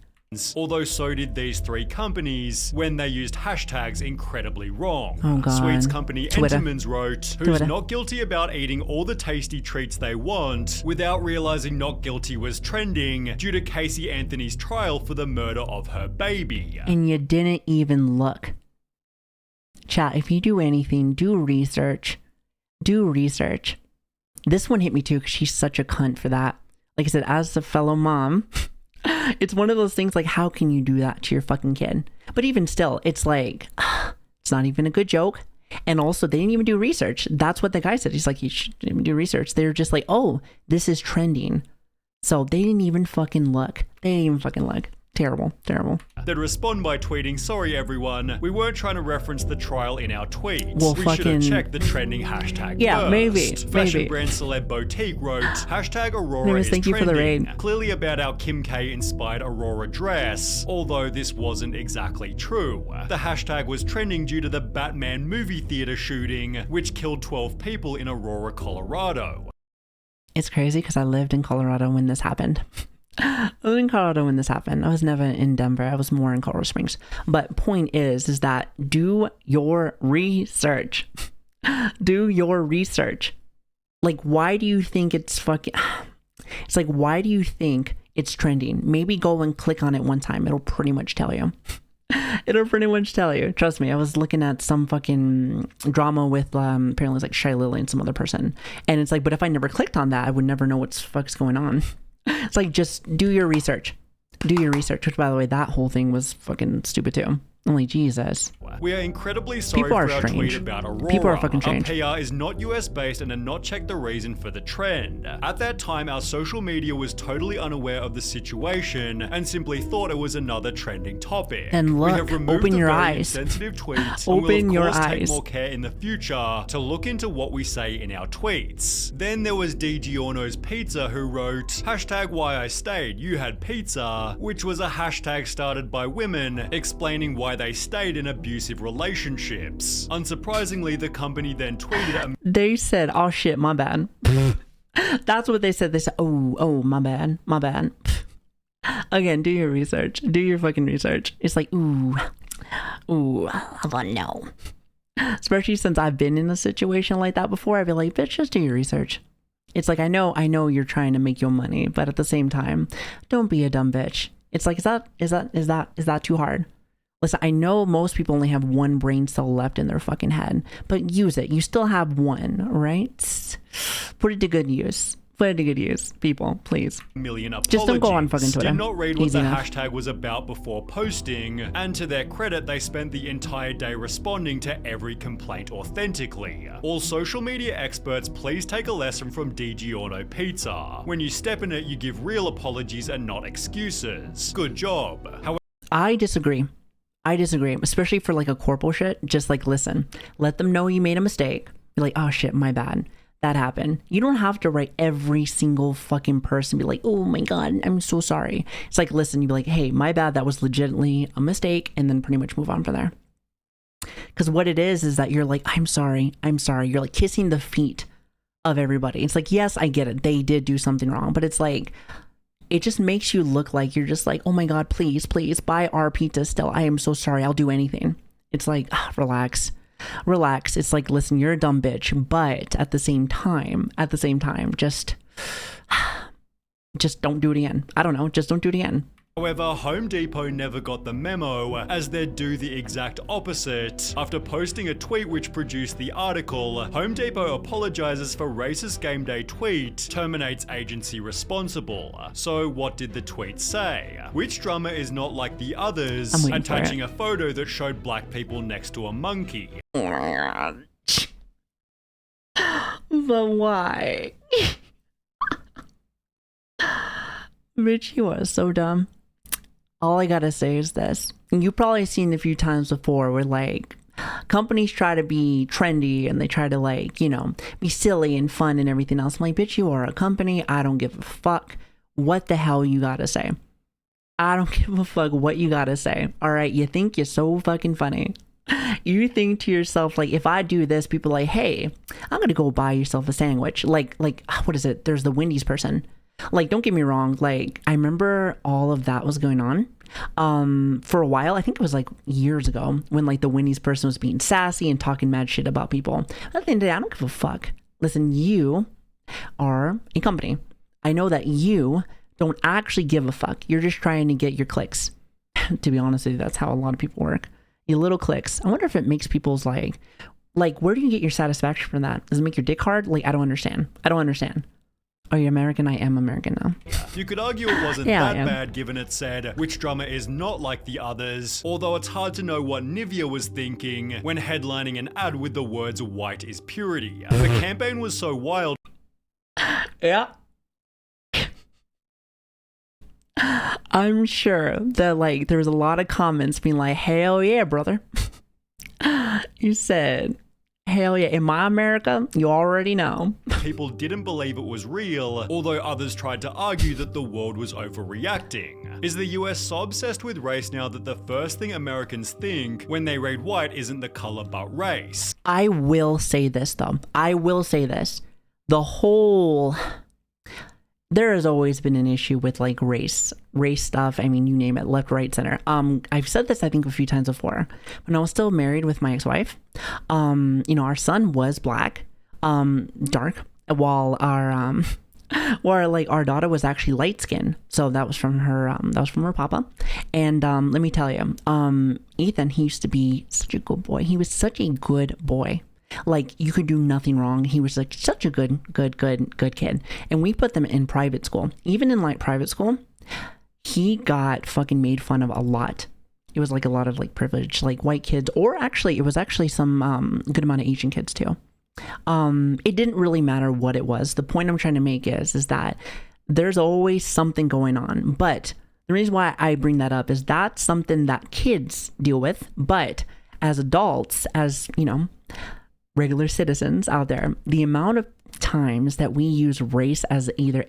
Although so did these 3 companies when they used hashtags incredibly wrong. Oh God. Sweets company Twitter. Entenmann's wrote, who's Twitter. not guilty about eating all the tasty treats they want, without realizing not guilty was trending due to Casey Anthony's trial for the murder of her baby. And you didn't even look. Chat, if you do anything, do research. Do research. This one hit me too because she's such a cunt for that. Like I said, as a fellow mom, it's one of those things like, how can you do that to your fucking kid? But even still, it's like, it's not even a good joke. And also, they didn't even do research. That's what the guy said. He's like, you shouldn't even do research. They're just like, oh, this is trending. So they didn't even fucking look. Terrible. They'd respond by tweeting, sorry everyone, we weren't trying to reference the trial in our tweets. Well, we should have checked the trending hashtag Yeah, first. Fashion maybe. brand celeb Boutique wrote, hashtag Aurora Anyways, is thank you for the trending. raid. Clearly about our Kim K inspired Aurora dress, although this wasn't exactly true. The hashtag was trending due to the Batman movie theater shooting, which killed 12 people in Aurora, Colorado. It's crazy because I lived in Colorado when this happened. I was in Colorado when this happened. I was never in Denver. I was more in Colorado Springs. But point is that do your research. Do your research. Like, why do you think it's fucking... It's like, why do you think it's trending? Maybe go and click on it one time. It'll pretty much tell you. It'll pretty much tell you. Trust me, I was looking at some fucking drama with apparently it's like Shy Lily and some other person. And it's like, but if I never clicked on that, I would never know what the fuck's going on. It's like, just do your research. Do your research. Which, by the way, that whole thing was fucking stupid too. I'm like, Jesus. We are incredibly sorry People are for our strange. tweet about Aurora. People are fucking strange. Our PR is not US based and had not checked the reason for the trend. At that time, our social media was totally unaware of the situation and simply thought it was another trending topic. And look, we have removed open the your very eyes. insensitive tweets Open and will your of course eyes. take more care in the future to look into what we say in our tweets. Then there was D. Giorno's Pizza who wrote, hashtag why I stayed, you had pizza, which was a hashtag started by women explaining why they stayed in abusive relationships. Unsurprisingly, the company then tweeted They said, oh shit, my bad. That's what they said. They said, oh, my bad. Again, do your research. Do your fucking research. It's like, ooh, I don't know. Especially since I've been in a situation like that before. I'd be like, bitch, just do your research. It's like, I know you're trying to make your money, but at the same time, don't be a dumb bitch. It's like, is that too hard? Listen, I know most people only have one brain cell left in their fucking head, but use it. You still have one, right? Put it to good use. Put it to good use, people, please. Million apologies. Just don't go on fucking Twitter. Did not read what Easy the enough. hashtag was about before posting, and to their credit, they spent the entire day responding to every complaint authentically. All social media experts, please take a lesson from DiGiorno Pizza. When you step in it, you give real apologies and not excuses. Good job. However, I disagree, especially for like a corporal shit. Just like, listen, let them know you made a mistake. You're like, oh shit, my bad. That happened. You don't have to write every single fucking person, be like, oh my God, I'm so sorry. It's like, listen, you be like, hey, my bad, that was legitimately a mistake, and then pretty much move on from there. Because what it is that you're like, I'm sorry. You're like kissing the feet of everybody. It's like, yes, I get it. They did do something wrong, but it's like, it just makes you look like you're just like, oh my God, please buy our pizza still. I am so sorry. I'll do anything. It's like, relax. It's like, listen, you're a dumb bitch, but at the same time, just don't do it again. I don't know. Just don't do it again. However, Home Depot never got the memo, as they'd do the exact opposite. After posting a tweet which produced the article, Home Depot apologizes for racist game day tweet, terminates agency responsible. So what did the tweet say? Which drummer is not like the others, attaching a photo that showed black people next to a monkey? Oh my God. But why? Bitch, you are so dumb. All I gotta say is this. You've probably seen it a few times before where like companies try to be trendy and they try to like, you know, be silly and fun and everything else. I'm like, bitch, you are a company. I don't give a fuck what the hell you gotta say. I don't give a fuck what you gotta say. All right, you think you're so fucking funny. You think to yourself, like, if I do this, people are like, hey, I'm gonna go buy yourself a sandwich. Like, what is it? There's the Wendy's person. Like, don't get me wrong. Like, I remember all of that was going on for a while. I think it was like years ago when like the Wendy's person was being sassy and talking mad shit about people. At the end of the day, I don't give a fuck. Listen, you are a company. I know that you don't actually give a fuck. You're just trying to get your clicks. To be honest with you, that's how a lot of people work. Your little clicks. I wonder if it makes people's like, where do you get your satisfaction from that? Does it make your dick hard? Like, I don't understand. Are you American? I am American now. You could argue it wasn't that bad given it said, which drummer is not like the others, although it's hard to know what Nivea was thinking when headlining an ad with the words white is purity. The campaign was so wild. Yeah. I'm sure that like there was a lot of comments being like, hell yeah, brother. You said, hell yeah, in my America, you already know. People didn't believe it was real, although others tried to argue that the world was overreacting. Is the US so obsessed with race now that the first thing Americans think when they read white isn't the color but race? I will say this though. There has always been an issue with like race stuff. I mean, you name it, left, right, center. I've said this, I think, a few times before. When I was still married with my ex-wife, you know, our son was black, dark, while our daughter was actually light skinned. So that was from her papa. And let me tell you, Ethan, he used to be such a good boy. He was such a good boy. Like, you could do nothing wrong. He was like such a good kid. And we put them in private school. Even in like private school, he got fucking made fun of a lot. It was like a lot of like privileged like white kids, or actually it was actually some good amount of Asian kids too. It didn't really matter what it was. The point I'm trying to make is that there's always something going on. But the reason why I bring that up is that's something that kids deal with. But as adults, as you know, regular citizens out there, the amount of times that we use race as either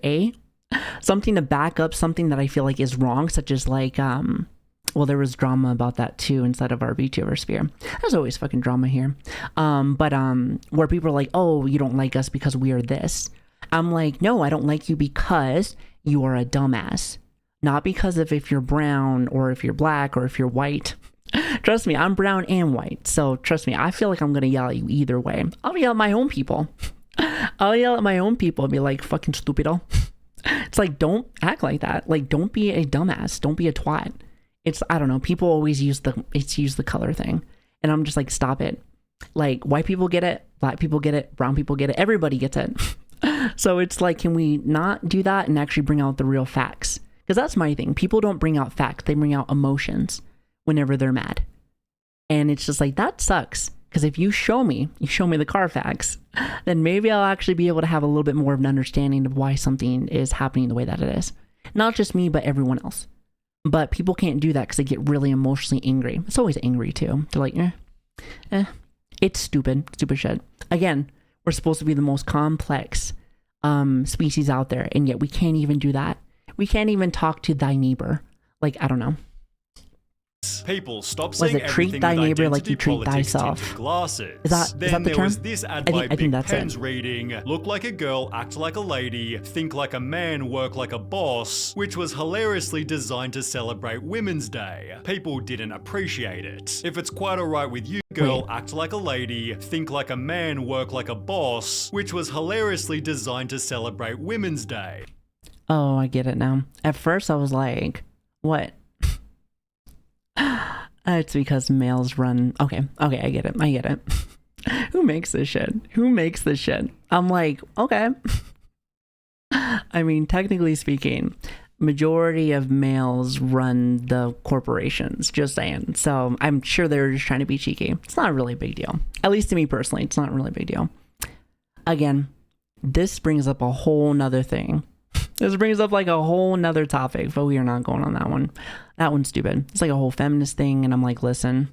something to back up something that I feel like is wrong, such as like, well, there was drama about that too inside of our vtuber sphere. There's always fucking drama here. But where people are like, oh, you don't like us because we are this. I'm like, no, I don't like you because you are a dumbass. Not because of if you're brown or if you're black or if you're white. Trust me, I'm brown and white. So trust me, I feel like I'm going to yell at you either way. I'll yell at my own people. I'll yell at my own people and be like, fucking stupido. It's like, don't act like that. Like, don't be a dumbass. Don't be a twat. It's, I don't know. People always use the color thing. And I'm just like, stop it. Like, white people get it. Black people get it. Brown people get it. Everybody gets it. So it's like, can we not do that and actually bring out the real facts? Because that's my thing. People don't bring out facts. They bring out emotions whenever they're mad. And it's just like, that sucks. Because if you show me the Carfax, then maybe I'll actually be able to have a little bit more of an understanding of why something is happening the way that it is. Not just me, but everyone else. But people can't do that because they get really emotionally angry. It's always angry too. They're like, it's stupid shit. Again, we're supposed to be the most complex species out there, and yet we can't even do that. We can't even talk to thy neighbor. Like, I don't know. People stop saying treat thy neighbor like you treat thyself. Glasses. Is that the term? Was this ad by I think that's Pens it. reading, look like a girl, act like a lady, think like a man, work like a boss, which was hilariously designed to celebrate Women's Day. People didn't appreciate it. If it's quite alright with you, girl, act like a lady, think like a man, work like a boss, which was hilariously designed to celebrate Women's Day. Oh, I get it now. At first I was like, what? It's because males run. Okay, I get it. Who makes this shit? I'm like, okay. I mean, technically speaking, majority of males run the corporations, just saying. So I'm sure they're just trying to be cheeky. It's not really a big deal. At least to me personally, it's not really a big deal. Again, this brings up a whole nother thing. This brings up like a whole nother topic, but we are not going on that one. That one's stupid. It's like a whole feminist thing, and I'm like, listen,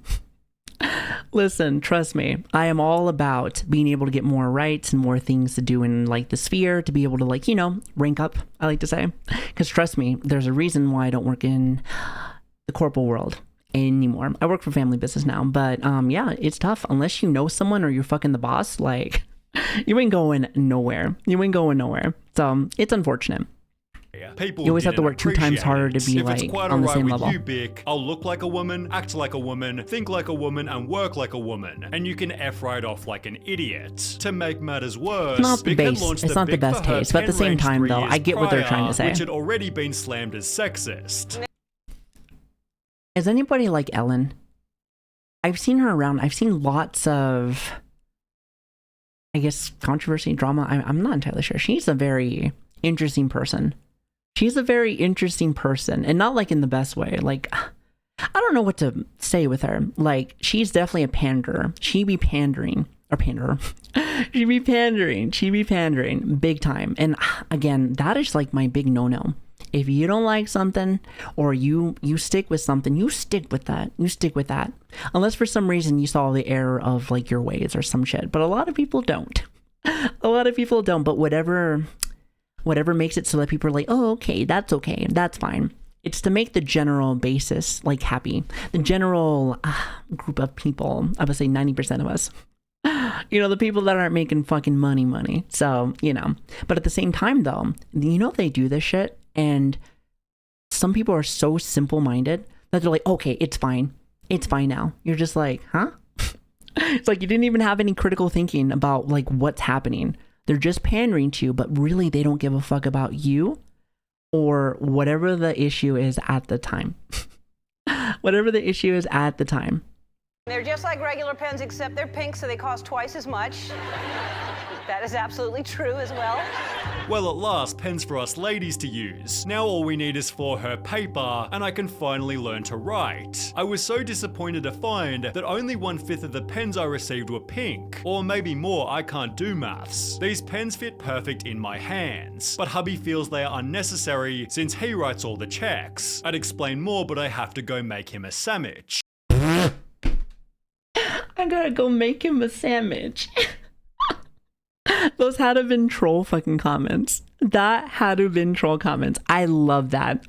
trust me. I am all about being able to get more rights and more things to do in like the sphere to be able to like, rank up, I like to say. Because trust me, there's a reason why I don't work in the corporate world anymore. I work for family business now, but yeah, it's tough. Unless you know someone or you're fucking the boss, like, you ain't going nowhere. So it's unfortunate. People you always have to work 2 times harder to be like on the same level. You, Bick, I'll look like a woman, act like a woman, think like a woman, and work like a woman. And you can F right off like an idiot. To make matters worse, it's not the best taste, but at the same time though, I get what they're trying to say. Which had already been slammed as sexist. Is anybody like Ellen? I've seen her around. I've seen lots of, I guess, controversy, drama. I'm not entirely sure. She's a very interesting person. And not like in the best way. Like, I don't know what to say with her. Like, she's definitely a panderer. She be pandering big time. And again, that is like my big no-no. If you don't like something or you stick with something, you stick with that. Unless for some reason you saw the error of like your ways or some shit. But a lot of people don't. But whatever makes it so that people are like, oh, okay, that's fine. It's to make the general basis like happy. The general group of people, I would say 90% of us. The people that aren't making fucking money. So, But at the same time though, they do this shit, and some people are so simple-minded that they're like, okay, it's fine now. You're just like, huh? It's like you didn't even have any critical thinking about like what's happening. They're just pandering to you, but really they don't give a fuck about you or whatever the issue is at the time. They're just like regular pens, except they're pink, so they cost twice as much. That is absolutely true as well. Well, at last, pens for us ladies to use. Now all we need is for her paper, and I can finally learn to write. I was so disappointed to find that only 1/5 of the pens I received were pink. Or maybe more, I can't do maths. These pens fit perfect in my hands, but hubby feels they are unnecessary since he writes all the checks. I'd explain more, but I have to go make him a sandwich. I gotta go make him a sandwich. Those had to have been troll fucking comments. That had to have been troll comments. I love that.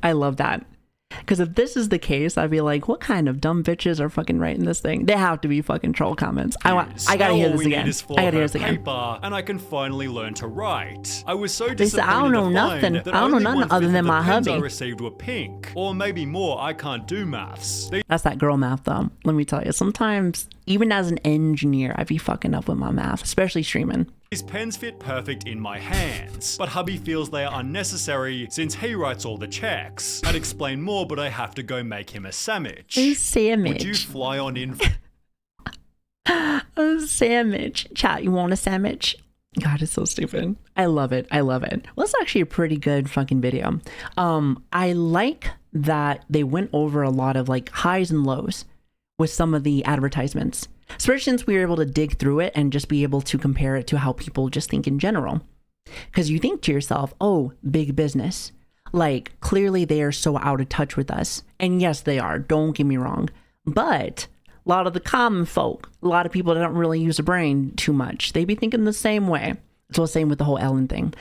Because if this is the case, I'd be like, what kind of dumb bitches are fucking writing this thing? They have to be fucking troll comments. I gotta hear this again. Paper, and I can finally learn to write. I was so disappointed I don't know nothing other than my hubby. I received were pink, or maybe more. I can't do maths. That's that girl math though. Let me tell you, sometimes even as an engineer, I'd be fucking up with my math, especially streaming. These pens fit perfect in my hands, but hubby feels they are unnecessary since he writes all the checks. I'd explain more, but I have to go make him a sandwich. A sandwich. Would you fly on in? A sandwich. Chat, you want a sandwich? God, it's so stupid. I love it. I love it. Well, it's actually a pretty good fucking video. I like that they went over a lot of like highs and lows with some of the advertisements, especially since we were able to dig through it and just be able to compare it to how people just think in general. Because you think to yourself, oh, big business. Like, clearly they are so out of touch with us. And yes, they are. Don't get me wrong. But a lot of the common folk, a lot of people that don't really use a brain too much, they be thinking the same way. It's the same with the whole Ellen thing.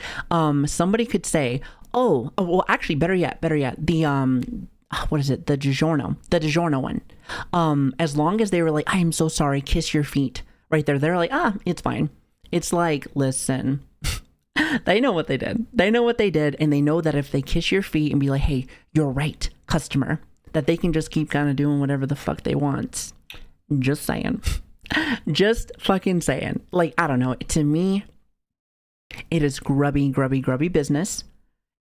Somebody could say, oh, well, actually, better yet, the, what is it? The DiGiorno one. As long as they were like, I am so sorry, kiss your feet right there. They're like, it's fine. It's like, listen, they know what they did. They know what they did. And they know that if they kiss your feet and be like, hey, you're right, customer, that they can just keep kind of doing whatever the fuck they want. Just saying. Just fucking saying. Like, I don't know. To me, it is grubby business.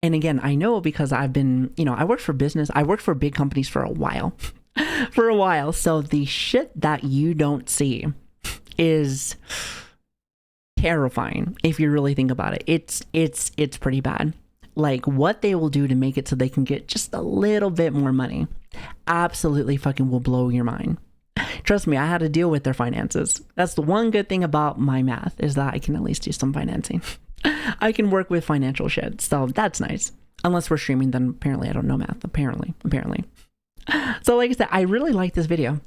And again, I know because I've been, I worked for business. I worked for big companies for a while. So the shit that you don't see is terrifying if you really think about it. It's pretty bad. Like what they will do to make it so they can get just a little bit more money absolutely fucking will blow your mind. Trust me, I had to deal with their finances. That's the one good thing about my math is that I can at least do some financing. I can work with financial shit, so that's nice. Unless we're streaming, then apparently I don't know math. Apparently. So like I said, I really like this video.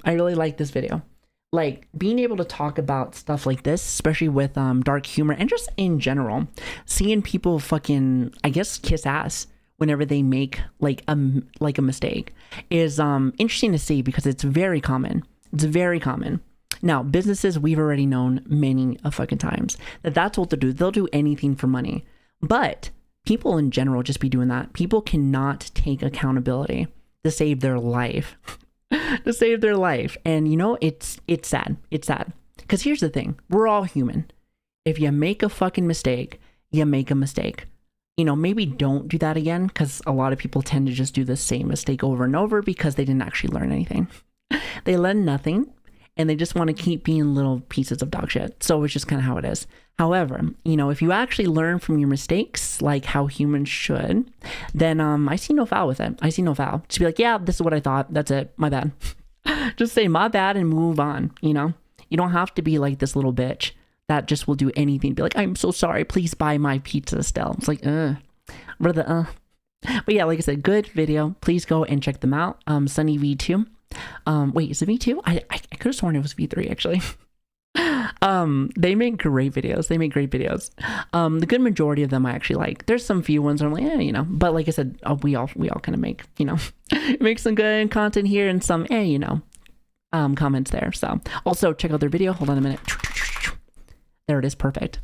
Like being able to talk about stuff like this, especially with dark humor and just in general, seeing people fucking, I guess, kiss ass whenever they make like a mistake is interesting to see because it's very common. It's very common. Now, businesses, we've already known many a fucking times that that's what they'll do. They'll do anything for money. But people in general just be doing that. People cannot take accountability to save their life. To save their life. And it's sad. It's sad. Because here's the thing. We're all human. If you make a fucking mistake, you make a mistake. Maybe don't do that again because a lot of people tend to just do the same mistake over and over because they didn't actually learn anything. They learn nothing and they just want to keep being little pieces of dog shit. So it's just kind of how it is. However, if you actually learn from your mistakes, like how humans should, then I see no foul with it. I see no foul. Just be like, yeah, this is what I thought. That's it. My bad. Just say my bad and move on. You don't have to be like this little bitch that just will do anything. Be like, I'm so sorry. Please buy my pizza still. It's like, brother, But yeah, like I said, good video. Please go and check them out. Sunny V2. Wait, is it V2? I could have sworn it was V3 actually. They make great videos. The good majority of them I actually like. There's some few ones where I'm like, but like I said, we all kind of make, make some good content here and some, comments there. So also check out their video. Hold on a minute. There it is. Perfect.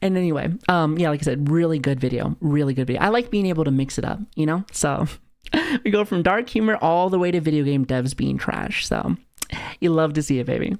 And anyway, yeah, like I said, really good video. I like being able to mix it up, so we go from dark humor all the way to video game devs being trash. So you love to see it, baby.